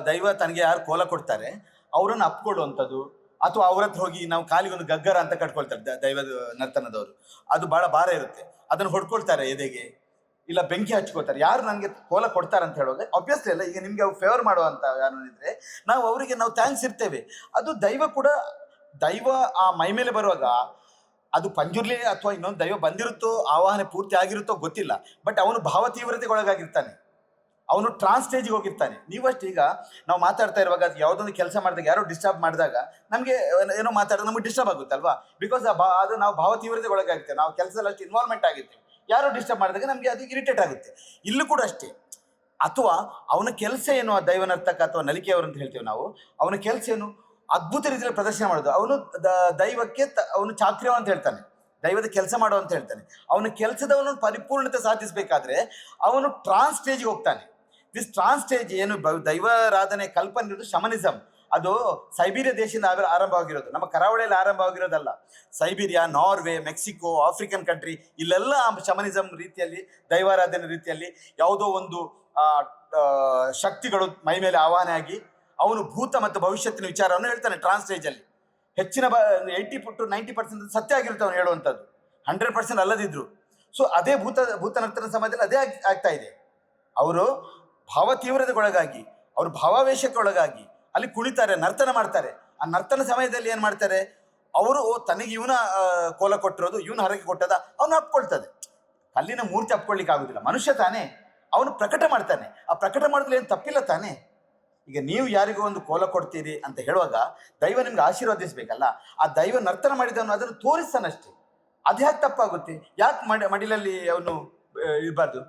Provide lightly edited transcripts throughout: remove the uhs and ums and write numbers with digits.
ದೈವ ತನಗೆ ಯಾರು ಕೋಲ ಕೊಡ್ತಾರೆ ಅವರನ್ನು ಅಪ್ಕೊಳ್ಳುವಂಥದ್ದು, ಅಥವಾ ಅವ್ರ ಹತ್ರ ಹೋಗಿ ನಾವು ಕಾಲಿಗೆ ಒಂದು ಗಗ್ಗರ ಅಂತ ಕಟ್ಕೊಳ್ತಾರೆ ದೈವದ ನರ್ತನದವರು. ಅದು ಬಹಳ ಭಾರ ಇರುತ್ತೆ, ಅದನ್ನು ಹೊಡ್ಕೊಳ್ತಾರೆ ಎದೆಗೆ, ಇಲ್ಲ ಬೆಂಕಿ ಹಚ್ಕೋತಾರೆ. ಯಾರು ನನಗೆ ಕೋಲ ಕೊಡ್ತಾರೆ ಅಂತ ಹೇಳುವಾಗ ಆಬ್ವಿಯಸ್ಲಿ ಅಲ್ಲ, ಈಗ ನಿಮ್ಗೆ ಅವ್ರು ಫೇವರ್ ಮಾಡುವಂತ ಯಾರು ಇದ್ರೆ ನಾವು ಅವರಿಗೆ ನಾವು ಥ್ಯಾಂಕ್ಸ್ ಇರ್ತೇವೆ. ಅದು ದೈವ ಕೂಡ, ದೈವ ಆ ಮೈ ಮೇಲೆ ಬರುವಾಗ ಅದು ಪಂಜುರ್ಲಿ ಅಥವಾ ಇನ್ನೊಂದು ದೈವ ಬಂದಿರುತ್ತೋ, ಆವಾಹನೆ ಪೂರ್ತಿ ಆಗಿರುತ್ತೋ ಗೊತ್ತಿಲ್ಲ, ಬಟ್ ಅವನು ಭಾವ ತೀವ್ರತೆಗೆ ಒಳಗಾಗಿರ್ತಾನೆ, ಅವನು ಟ್ರಾನ್ಸ್ ಸ್ಟೇಜಿಗೆ ಹೋಗಿರ್ತಾನೆ. ನೀವಷ್ಟು ಈಗ ನಾವು ಮಾತಾಡ್ತಾ ಇರುವಾಗ ಯಾವುದೊಂದು ಕೆಲಸ ಮಾಡಿದಾಗ ಯಾರೋ ಡಿಸ್ಟರ್ಬ್ ಮಾಡಿದಾಗ ನಮಗೆ ಏನೋ ಮಾತಾಡಿದ್ರೆ ನಮಗೆ ಡಿಸ್ಟರ್ಬ್ ಆಗುತ್ತೆ ಅಲ್ವಾ, ಬಿಕಾಸ್ ಅದು ನಾವು ಭಾವ ತೀವ್ರತೆಗೆ ಒಳಗಾಗಿರ್ತೇವೆ, ನಾವು ಕೆಲಸದಲ್ಲಿ ಅಷ್ಟು ಇನ್ವಾಲ್ವ್ಮೆಂಟ್ ಆಗಿರ್ತೇವೆ. ಯಾರೋ ಡಿಸ್ಟರ್ಬ್ ಮಾಡಿದಾಗ ನಮಗೆ ಅದು ಇರಿಟೇಟ್ ಆಗುತ್ತೆ. ಇಲ್ಲೂ ಕೂಡ ಅಷ್ಟೇ. ಅಥವಾ ಅವನ ಕೆಲಸ ಏನು, ಆ ದೈವನರ್ತಕ ಅಥವಾ ನಲಿಕೆಯವರು ಅಂತ ಹೇಳ್ತೇವೆ ನಾವು, ಅವನ ಕೆಲಸ ಏನು, ಅದ್ಭುತ ರೀತಿಯಲ್ಲಿ ಪ್ರದರ್ಶನ ಮಾಡೋದು. ಅವನು ದೈವಕ್ಕೆ ಅವನು ಚಾಕ್ರಿಯ ಅಂತ ಹೇಳ್ತಾನೆ, ದೈವದ ಕೆಲಸ ಮಾಡುವ ಅಂತ ಹೇಳ್ತಾನೆ. ಅವನ ಕೆಲಸದವನು ಪರಿಪೂರ್ಣತೆ ಸಾಧಿಸಬೇಕಾದ್ರೆ ಅವನು ಟ್ರಾನ್ಸ್ ಸ್ಟೇಜ್ಗೆ ಹೋಗ್ತಾನೆ. ದಿಸ್ ಟ್ರಾನ್ಸ್ ಸ್ಟೇಜ್ ಏನು ದೈವಾರಾಧನೆ ಕಲ್ಪನೆ ಇರೋದು ಶಮನಿಸಮ್. ಅದು ಸೈಬೀರಿಯಾ ದೇಶದಿಂದ ಆರಂಭವಾಗಿರೋದು, ನಮ್ಮ ಕರಾವಳಿಯಲ್ಲಿ ಆರಂಭವಾಗಿರೋದಲ್ಲ. Siberia, Norway, Mexico, African country, ಇಲ್ಲೆಲ್ಲ ಶಮನಿಸಮ್ ರೀತಿಯಲ್ಲಿ, ದೈವಾರಾಧನೆ ರೀತಿಯಲ್ಲಿ ಯಾವುದೋ ಒಂದು ಶಕ್ತಿಗಳು ಮೈ ಮೇಲೆ ಆವಾಹನೆ ಆಗಿ ಅವನು ಭೂತ ಮತ್ತು ಭವಿಷ್ಯತ್ತಿನ ವಿಚಾರವನ್ನು ಹೇಳ್ತಾನೆ ಟ್ರಾನ್ಸ್ ಸ್ಟೇಜಲ್ಲಿ. ಹೆಚ್ಚಿನ 80 to 90% ಸತ್ಯ ಆಗಿರುತ್ತೆ ಅವನು ಹೇಳುವಂಥದ್ದು, 100% ಅಲ್ಲದಿದ್ರು. ಸೊ ಅದೇ ಭೂತ ನರ್ತನ ಸಮಯದಲ್ಲಿ ಅದೇ ಆಗ್ತಾ ಇದೆ. ಅವರು ಭಾವ ತೀವ್ರತೆಗೊಳಗಾಗಿ, ಅವರು ಭಾವಾವೇಶಕ್ಕೊಳಗಾಗಿ ಅಲ್ಲಿ ಕುಳಿತಾರೆ, ನರ್ತನ ಮಾಡ್ತಾರೆ. ಆ ನರ್ತನ ಸಮಯದಲ್ಲಿ ಏನು ಮಾಡ್ತಾರೆ ಅವರು, ತನಗೆ ಇವನ ಕೋಲ ಕೊಟ್ಟಿರೋದು, ಇವನ ಹರಕೆ ಕೊಟ್ಟದ ಅವನು ಅಪ್ಕೊಳ್ತದೆ. ಕಲ್ಲಿನ ಮೂರ್ತಿ ಅಪ್ಕೊಳ್ಳಿಕ್ಕೆ ಆಗುದಿಲ್ಲ, ಮನುಷ್ಯ ತಾನೇ, ಅವನು ಪ್ರಕಟ ಮಾಡ್ತಾನೆ. ಆ ಪ್ರಕಟ ಮಾಡಿದ್ರೆ ಏನು ತಪ್ಪಿಲ್ಲ ತಾನೇ. ಈಗ ನೀವು ಯಾರಿಗೂ ಒಂದು ಕೋಲ ಕೊಡ್ತೀರಿ ಅಂತ ಹೇಳುವಾಗ ದೈವ ನಿಮ್ಗೆ ಆಶೀರ್ವದಿಸ್ಬೇಕಲ್ಲ. ಆ ದೈವ ನರ್ತನ ಮಾಡಿದವನು ಅದನ್ನು ತೋರಿಸ್ತಾನಷ್ಟೇ. ಅದು ಯಾಕೆ ತಪ್ಪಾಗುತ್ತೆ? ಯಾಕೆ ಮಡಿಲಲ್ಲಿ ಅವನು ಇರಬಾರ್ದು?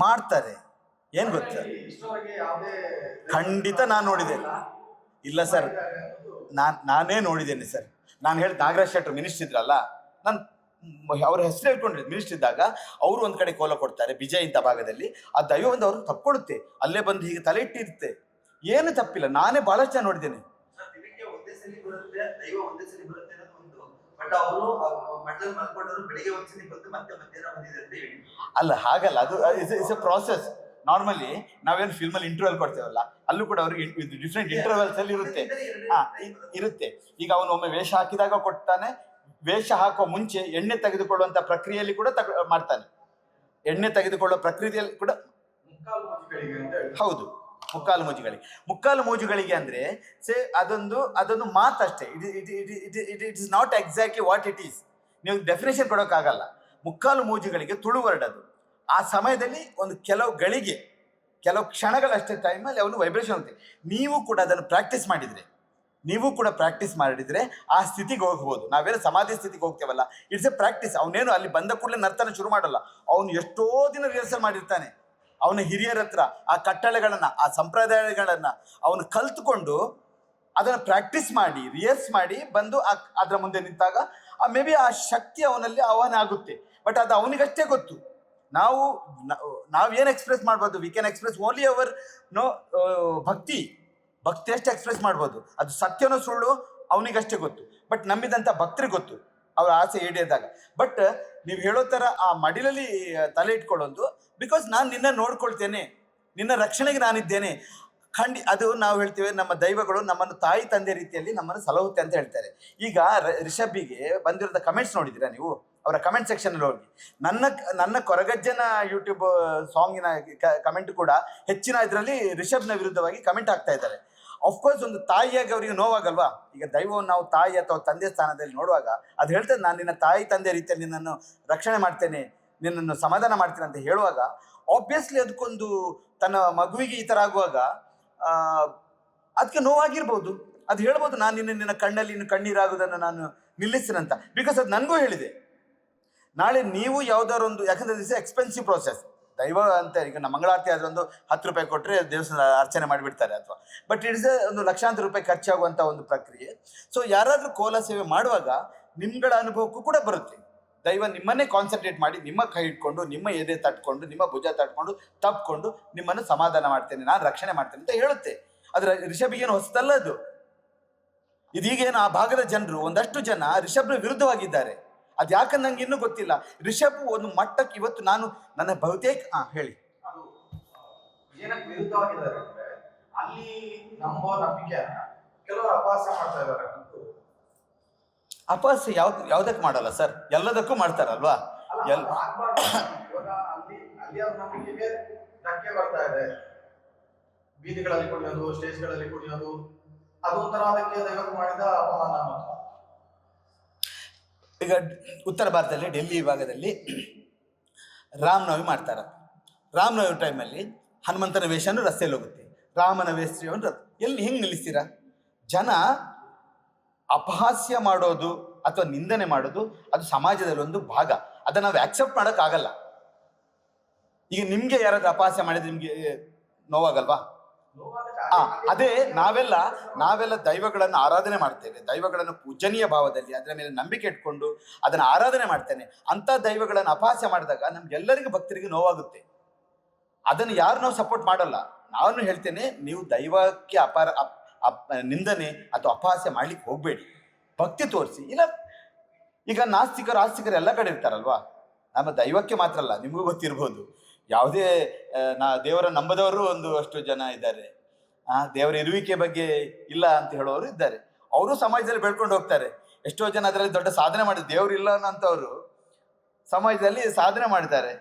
ಮಾಡ್ತಾರೆ. ಏನ್ ಗೊತ್ತ, ಖಂಡಿತ ನಾನು ನೋಡಿದ್ದೇನೆ. ಇಲ್ಲ ಸರ್, ನಾನೇ ನೋಡಿದ್ದೇನೆ ಸರ್. ನಾನು ಹೇಳಿದ ನಾಗರಾಜ್ ಶೆಟ್ಟರ್ ಮಿನಿಸ್ಟರ್ ಇದ್ರಲ್ಲ, ನಾನು ಅವ್ರ ಹೆಸರು ಹೇಳ್ಕೊಂಡಿದ್ದು ಮಿನಿಸ್ಟರ್ ಇದ್ದಾಗ ಅವರು ಒಂದ್ ಕಡೆ ಕೋಲ ಕೊಡ್ತಾರೆ ವಿಜಯ್ ಇಂಥ ಭಾಗದಲ್ಲಿ, ಆ ದೈವ ಒಂದು ಅವ್ರು ತಪ್ಕೊಳ್ಳುತ್ತೆ, ಅಲ್ಲೇ ಬಂದು ಹೀಗೆ ತಲೆ ಇಟ್ಟಿರುತ್ತೆ. ಏನು ತಪ್ಪಿಲ್ಲ, ನಾನೇ ಬಹಳಷ್ಟು ಜನ ನೋಡಿದ್ದೇನೆ. ಅಲ್ಲ ಹಾಗಲ್ಲ, ಅದು ಇಸ್ ಎ ಪ್ರಾಸೆಸ್. ನಾರ್ಮಲಿ ನಾವೇನು ಫಿಲ್ಮಲ್ಲಿ ಇಂಟರ್ವಲ್ ಕೊಡ್ತೇವಲ್ಲ, ಅಲ್ಲೂ ಕೂಡ ಅವ್ರಿಗೆ ಡಿಫ್ರೆಂಟ್ ಇಂಟರ್ವಲ್ಸ್ ಅಲ್ಲಿ ಇರುತ್ತೆ. ಈಗ ಅವನು ಒಮ್ಮೆ ವೇಷ ಹಾಕಿದಾಗ ಕೊಡ್ತಾನೆ, ವೇಷ ಹಾಕುವ ಮುಂಚೆ ಎಣ್ಣೆ ತೆಗೆದುಕೊಳ್ಳುವಂತ ಪ್ರಕ್ರಿಯೆಯಲ್ಲಿ ಕೂಡ ಮಾಡ್ತಾನೆ. ಎಣ್ಣೆ ತೆಗೆದುಕೊಳ್ಳುವ ಪ್ರಕ್ರಿಯೆಯಲ್ಲಿ ಕೂಡ, ಹೌದು, ಮುಕ್ಕಾಲು ಮೋಜುಗಳಿಗೆ ಅಂದ್ರೆ ಅದೊಂದು ಮಾತಷ್ಟೇ. It is not exactly what it is. ನೀವು ಡೆಫಿನೇಷನ್ ಕೊಡೋಕ್ಕಾಗಲ್ಲ. ಮುಕ್ಕಾಲು ಮೋಜುಗಳಿಗೆ ತುಳು ವರ್ಡ್ ಅದು. ಆ ಸಮಯದಲ್ಲಿ ಒಂದು ಕೆಲವು ಕ್ಷಣಗಳಷ್ಟೇ ಟೈಮಲ್ಲಿ ಅವನು ವೈಬ್ರೇಷನ್ ಆಗುತ್ತೆ. ನೀವು ಕೂಡ ಅದನ್ನು ಪ್ರಾಕ್ಟೀಸ್ ಮಾಡಿದ್ರೆ ಆ ಸ್ಥಿತಿಗೆ ಹೋಗ್ಬೋದು. ನಾವೇನು ಸಮಾಧಿ ಸ್ಥಿತಿಗೆ ಹೋಗ್ತೇವಲ್ಲ, ಇಟ್ಸ್ ಎ ಪ್ರಾಕ್ಟೀಸ್. ಅವನೇನು ಅಲ್ಲಿ ಬಂದ ಕೂಡಲೇ ನರ್ತನ ಶುರು ಮಾಡಲ್ಲ, ಅವನು ಎಷ್ಟೋ ದಿನ ರಿಹರ್ಸಲ್ ಮಾಡಿರ್ತಾನೆ. ಅವನ ಹಿರಿಯರ ಹತ್ರ ಆ ಕಟ್ಟಳೆಗಳನ್ನ, ಆ ಸಂಪ್ರದಾಯಗಳನ್ನ ಅವನು ಕಲ್ತ್ಕೊಂಡು ಅದನ್ನು ಪ್ರಾಕ್ಟೀಸ್ ಮಾಡಿ, ರಿಹರ್ಸ್ ಮಾಡಿ ಬಂದು ಅದರ ಮುಂದೆ ನಿಂತಾಗ ಮೇ ಬಿ ಆ ಶಕ್ತಿ ಅವನಲ್ಲಿ ಆಹ್ವಾನ ಆಗುತ್ತೆ. ಬಟ್ ಅದು ಅವನಿಗಷ್ಟೇ ಗೊತ್ತು. ನಾವೇನು ಎಕ್ಸ್ಪ್ರೆಸ್ ಮಾಡ್ಬೋದು, we can express only hour ಭಕ್ತಿ ಅಷ್ಟೇ ಎಕ್ಸ್ಪ್ರೆಸ್ ಮಾಡ್ಬೋದು. ಅದು ಸತ್ಯನೋ ಸುಳ್ಳು ಅವನಿಗಷ್ಟೇ ಗೊತ್ತು, ಬಟ್ ನಂಬಿದಂಥ ಭಕ್ತರಿಗೆ ಗೊತ್ತು ಅವರ ಆಸೆ ಈಡೇರಿದಾಗ. ಬಟ್ ನೀವು ಹೇಳೋ ಥರ ಆ ಮಡಿಲಲ್ಲಿ ತಲೆ ಇಟ್ಕೊಳ್ಳೋದು, ಬಿಕಾಸ್ ನಾನು ನಿನ್ನ ನೋಡ್ಕೊಳ್ತೇನೆ, ನಿನ್ನ ರಕ್ಷಣೆಗೆ ನಾನಿದ್ದೇನೆ. ಅದು ನಾವು ಹೇಳ್ತೇವೆ, ನಮ್ಮ ದೈವಗಳು ನಮ್ಮನ್ನು ತಾಯಿ ತಂದೆ ರೀತಿಯಲ್ಲಿ ನಮ್ಮನ್ನು ಸಲಹುತ್ತೆ ಅಂತ ಹೇಳ್ತಾರೆ. ಈಗ ರಿಷಬ್ಬಿಗೆ ಬಂದಿರೋ ಕಮೆಂಟ್ಸ್ ನೋಡಿದ್ದೀರಾ ನೀವು? ಅವರ ಕಮೆಂಟ್ ಸೆಕ್ಷನ್ ಅಲ್ಲಿ ಹೋಗಿ ನನ್ನ ಕೊರಗಜ್ಜನ ಯೂಟ್ಯೂಬ್ ಸಾಂಗಿನ ಕಮೆಂಟ್ ಕೂಡ ಹೆಚ್ಚಿನ ಇದರಲ್ಲಿ ರಿಷಬ್ನ ವಿರುದ್ಧವಾಗಿ ಕಮೆಂಟ್ ಆಗ್ತಾ ಇದ್ದಾರೆ. ಅಫ್ಕೋರ್ಸ್ ಒಂದು ತಾಯಿಯಾಗಿ ಅವರಿಗೆ ನೋವಾಗಲ್ವಾ? ಈಗ ದೈವವನ್ನು ನಾವು ತಾಯಿ ಅಥವಾ ತಂದೆ ಸ್ಥಾನದಲ್ಲಿ ನೋಡುವಾಗ ಅದು ಹೇಳ್ತದೆ, ನಾನು ನಿನ್ನ ತಾಯಿ ತಂದೆ ರೀತಿಯಲ್ಲಿ ನಿನ್ನನ್ನು ರಕ್ಷಣೆ ಮಾಡ್ತೇನೆ, ನಿನ್ನನ್ನು ಸಮಾಧಾನ ಮಾಡ್ತೇನೆ ಅಂತ ಹೇಳುವಾಗ ಆಬ್ವಿಯಸ್ಲಿ ಅದಕ್ಕೊಂದು ತನ್ನ ಮಗುವಿಗೆ ಈ ಥರ ಆಗುವಾಗ ಅದಕ್ಕೆ ನೋವಾಗಿರ್ಬೋದು. ಅದು ಹೇಳ್ಬೋದು, ನಾನು ನಿನ್ನ ಕಣ್ಣಲ್ಲಿ ಇನ್ನು ಕಣ್ಣೀರಾಗುವುದನ್ನು ನಾನು ನಿಲ್ಲಿಸ್ತೇನಂತ. ಬಿಕಾಸ್ ಅದು ನನಗೂ ಹೇಳಿದೆ. ನಾಳೆ ನೀವು ಯಾವ್ದಾದ್ರು ಒಂದು, ಯಾಕಂದ್ರೆ ದಿಸ್ ಎಕ್ಸ್ಪೆನ್ಸಿವ್ ಪ್ರೋಸೆಸ್. ದೈವ ಅಂತ ಈಗ ನಮ್ಮ ಮಂಗಳಾರತಿ ಆದ್ರೆ ಒಂದು 10 ರೂಪಾಯಿ ಕೊಟ್ಟರೆ ದೇವಸ್ಥಾನ ಅರ್ಚನೆ ಮಾಡಿಬಿಡ್ತಾರೆ, ಅಥವಾ ಬಟ್ ಇಟ್ಸ್ ಒಂದು ಲಕ್ಷಾಂತರ ರೂಪಾಯಿ ಖರ್ಚಾಗುವಂಥ ಒಂದು ಪ್ರಕ್ರಿಯೆ. ಸೊ ಯಾರಾದರೂ ಕೋಲ ಸೇವೆ ಮಾಡುವಾಗ ನಿಮ್ಗಳ ಅನುಭವಕ್ಕೂ ಕೂಡ ಬರುತ್ತೆ. ದೈವ ನಿಮ್ಮನ್ನೇ ಕಾನ್ಸಂಟ್ರೇಟ್ ಮಾಡಿ, ನಿಮ್ಮ ಕೈ ಇಟ್ಕೊಂಡು, ನಿಮ್ಮ ಎದೆ ತಟ್ಕೊಂಡು, ನಿಮ್ಮ ಭುಜ ತಟ್ಕೊಂಡು ತಪ್ಕೊಂಡು ನಿಮ್ಮನ್ನು ಸಮಾಧಾನ ಮಾಡ್ತೇನೆ, ನಾನು ರಕ್ಷಣೆ ಮಾಡ್ತೇನೆ ಅಂತ ಹೇಳುತ್ತೆ. ಅದ್ರ ರಿಷಬ್ಗೇನು ಹೊಸದಲ್ಲ ಅದು. ಇದೀಗೇನು ಆ ಭಾಗದ ಜನರು, ಒಂದಷ್ಟು ಜನ ರಿಷಬ್ನ ವಿರುದ್ಧವಾಗಿದ್ದಾರೆ. ಅದು ಯಾಕಂದ್ರೆ ನಂಗೆ ಇನ್ನೂ ಗೊತ್ತಿಲ್ಲ. ರಿಷಬ್ ಒಂದು ಮಟ್ಟಕ್ಕೆ ಇವತ್ತು ನಾನು ನನ್ನ ಬಹುತೇಕ ಹೇಳಿ ಅದು ಏನಕ್ಕೆ ವಿರುದ್ಧವಾಗಿದ್ದಾರೆ ಅಂದ್ರೆ ಅಲ್ಲಿ ನಂಬೋ ನಂಬಿಕೆಯನ್ನ ಕೆಲವರು ಅಪಹಾಸ ಮಾಡ್ತಾ ಇದ್ದಾರೆ. ಅಪಹಾಸ್ಯ ಯಾವ್ದಕ್ಕೆ ಮಾಡಲ್ಲ ಸರ್, ಎಲ್ಲದಕ್ಕೂ ಮಾಡ್ತಾರಲ್ವಾ. ಇವಾಗ ಅಲ್ಲಿ ಅವ್ರ ನಂಬಿಕೆಗೆ ಧಕ್ಕೆ ಬರ್ತಾ ಇದೆ. ಬೀದಿಗಳಲ್ಲಿ ಕುಡಿಯೋದು, ಸ್ಟೇಜ್ಗಳಲ್ಲಿ ಕುಡಿಯೋದು, ಅದೊಂಥರ ಅದಕ್ಕೆ ದೈವಕ್ಕೆ ಮಾಡಿದ ಅಪಮಾನ. ಈಗ ಉತ್ತರ ಭಾರತದಲ್ಲಿ ಡೆಲ್ಲಿ ಭಾಗದಲ್ಲಿ ರಾಮನವಮಿ ಮಾಡ್ತಾರೆ. ರಾಮನವಮಿ ಟೈಮಲ್ಲಿ ಹನುಮಂತನ ವೇಷನು ರಸ್ತೆಯಲ್ಲಿ ಹೋಗುತ್ತೆ, ರಾಮನ ವೇಷವನ್ನು ಎಲ್ಲಿ ಹೆಂಗೆ ನಿಲ್ಲಿಸ್ತೀರಾ? ಜನ ಅಪಹಾಸ್ಯ ಮಾಡೋದು ಅಥವಾ ನಿಂದನೆ ಮಾಡೋದು ಅದು ಸಮಾಜದಲ್ಲಿ ಒಂದು ಭಾಗ, ಅದನ್ನ ನಾವು ಆಕ್ಸೆಪ್ಟ್ ಮಾಡೋಕ್ಕಾಗಲ್ಲ. ಈಗ ನಿಮ್ಗೆ ಯಾರಾದ್ರೂ ಅಪಹಾಸ್ಯ ಮಾಡಿದ್ರೆ ನಿಮ್ಗೆ ನೋವಾಗಲ್ವಾ? ಅದೇ ನಾವೆಲ್ಲ ದೈವಗಳನ್ನು ಆರಾಧನೆ ಮಾಡ್ತೇವೆ, ದೈವಗಳನ್ನು ಪೂಜನೀಯ ಭಾವದಲ್ಲಿ ಅದರ ಮೇಲೆ ನಂಬಿಕೆ ಇಟ್ಕೊಂಡು ಅದನ್ನು ಆರಾಧನೆ ಮಾಡ್ತೇನೆ. ಅಂತ ದೈವಗಳನ್ನು ಅಪಹಾಸ್ಯ ಮಾಡಿದಾಗ ನಮ್ಗೆಲ್ಲರಿಗೂ ಭಕ್ತರಿಗೆ ನೋವಾಗುತ್ತೆ. ಅದನ್ನು ಯಾರು ನಾವು ಸಪೋರ್ಟ್ ಮಾಡಲ್ಲ. ನಾನು ಹೇಳ್ತೇನೆ, ನೀವು ದೈವಕ್ಕೆ ನಿಂದನೆ ಅಥವಾ ಅಪಹಾಸ್ಯ ಮಾಡ್ಲಿಕ್ಕೆ ಹೋಗ್ಬೇಡಿ, ಭಕ್ತಿ ತೋರಿಸಿ. ಇಲ್ಲ ಈಗ ನಾಸ್ತಿಕರು ಆಸ್ತಿಕರು ಎಲ್ಲ ಕಡೆ ಇರ್ತಾರಲ್ವಾ, ನಮ್ಮ ದೈವಕ್ಕೆ ಮಾತ್ರ ಅಲ್ಲ, ನಿಮಗೂ ಗೊತ್ತಿರ್ಬೋದು. ಯಾವುದೇ ದೇವರ ನಂಬದವರು ಒಂದು ಅಷ್ಟು ಜನ ಇದ್ದಾರೆ, ದೇವರ ಇರುವಿಕೆ ಬಗ್ಗೆ ಇಲ್ಲ ಅಂತ ಹೇಳೋರು ಇದ್ದಾರೆ. ಅವರು ಸಮಾಜದಲ್ಲಿ ಬೆಳ್ಕೊಂಡು ಹೋಗ್ತಾರೆ. ಎಷ್ಟೋ ಜನ ಅದರಲ್ಲಿ ದೊಡ್ಡ ಸಾಧನೆ ಮಾಡಿದ್ರು, ದೇವರು ಇಲ್ಲ ಅನ್ನೋಂಥವ್ರು ಸಮಾಜದಲ್ಲಿ ಸಾಧನೆ ಮಾಡಿದ್ದಾರೆ.